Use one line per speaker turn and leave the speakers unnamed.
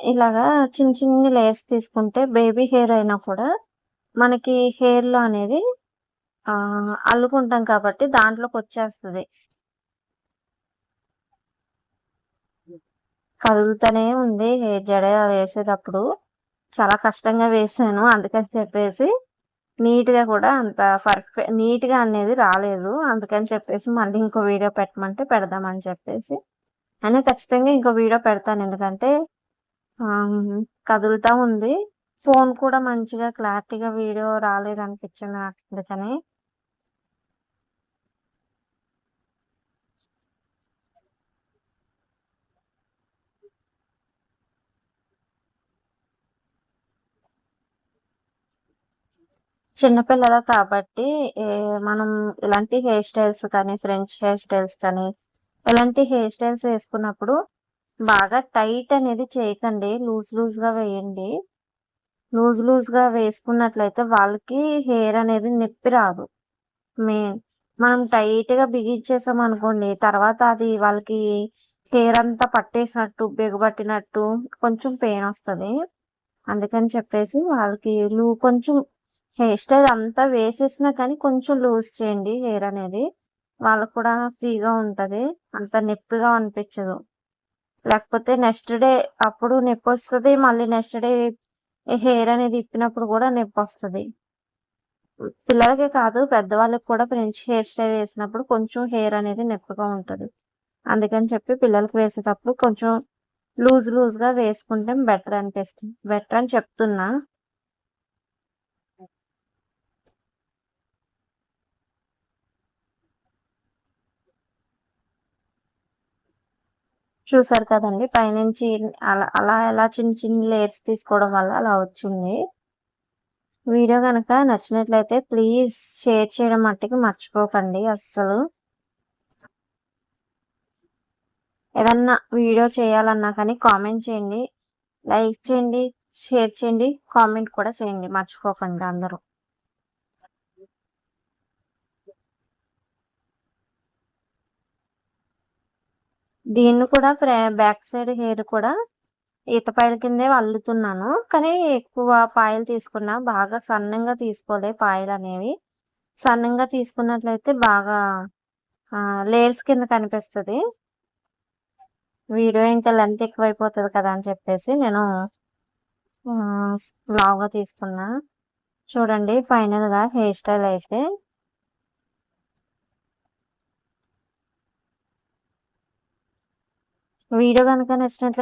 ఇలాగా చిన్న చిన్ని లేయర్స్ తీసుకుంటే బేబీ హెయిర్ అయినా కూడా మనకి హెయిర్‌లో అనేది అల్లుకుంటాం కాబట్టి దాంట్లోకొచ్చేస్తది. కదులుతూనే ఉంది జడ వేసేటప్పుడు. చాలా కష్టంగా వేశాను. అందుకని చెప్పేసి నీట్‌గా కూడా అంత నీట్‌గా అనేది రాలేదు. అందుకని చెప్పేసి మళ్ళీ ఇంకో వీడియో పెట్టమంటే పెడదామని చెప్పేసి. అయినా ఖచ్చితంగా ఇంకో వీడియో పెడతాను. ఎందుకంటే కదులుతా ఉంది. ఫోను కూడా మంచిగా క్లారిటీగా వీడియో రాలేదనిపించింది నాకు అందుకని. చిన్న పిల్లలు కాబట్టి మనం ఇలాంటి హెయిర్ స్టైల్స్ కానీ, ఫ్రెంచ్ హెయిర్ స్టైల్స్ కానీ, ఇలాంటి హెయిర్ స్టైల్స్ వేసుకున్నప్పుడు బాగా టైట్ అనేది చేయకండి. లూజ్‌గా వేయండి. లూజ్‌గా వేసుకున్నట్లయితే వాళ్ళకి హెయిర్ అనేది నొప్పి రాదు. మెయిన్. మనం టైట్‌గా బిగించేసామనుకోండి, తర్వాత అది వాళ్ళకి హెయిర్ అంతా పట్టేసినట్టు, బిగబట్టినట్టు కొంచెం పెయినొస్తది. అందుకని చెప్పేసి వాళ్ళకి కొంచెం హెయిర్ స్టైల్ అంతా వేసేసినా కానీ కొంచెం లూజ్ చేయండి హెయిర్ అనేది. వాళ్ళకి కూడా ఫ్రీగా ఉంటది. అంత నొప్పిగా అనిపించదు. లేకపోతే నెక్స్ట్ డే అప్పుడు నొప్పొస్తది. మళ్ళీ నెక్స్ట్ డే హెయిర్ అనేది ఇప్పినప్పుడు కూడా నొప్పొస్తది. పిల్లలకే కాదు పెద్దవాళ్ళకి కూడా ఫ్రెంచ్ హెయిర్ స్టైల్ వేసినప్పుడు కొంచెం హెయిర్ అనేది నొప్పిగా ఉంటది. అందుకని చెప్పి పిల్లలకి వేసేటప్పుడు కొంచెం లూజ్‌గా వేసుకుంటే బెటర్ అనిపిస్తుంది. బెటర్ అని చెప్తున్నా. చూసారు కదండీ! పైనుంచి అలా చిన్ని లేయర్స్ తీసుకోవడం వల్ల అలా వచ్చింది. వీడియో గనక నచ్చినట్లయితే ప్లీజ్ షేర్ చేయడం మట్టికి మర్చిపోకండి అస్సలు. ఏదన్నా వీడియో చేయాలన్నా కానీ కామెంట్ చేయండి. లైక్ చేయండి, షేర్ చేయండి, కామెంట్ కూడా చేయండి మర్చిపోకండి అందరూ. దీన్ని కూడా బ్యాక్ సైడ్ హెయిర్ కూడా ఈత పాయల కిందే అల్లుతున్నాను. కానీ ఎక్కువ పాయలు తీసుకున్నా బాగా సన్నంగా తీసుకోలే పాయలనేవి. సన్నంగా తీసుకున్నట్లయితే బాగా లేయర్స్ కింద కనిపిస్తది. వీడియో ఇంకా లెంత్ ఎక్కువైపోతది కదా అని చెప్పేసి నేను లావుగా తీసుకున్నా. చూడండి ఫైనల్‌గా హెయిర్ స్టైల్ అయితే. వీడియో గనుక నచ్చినట్లయితే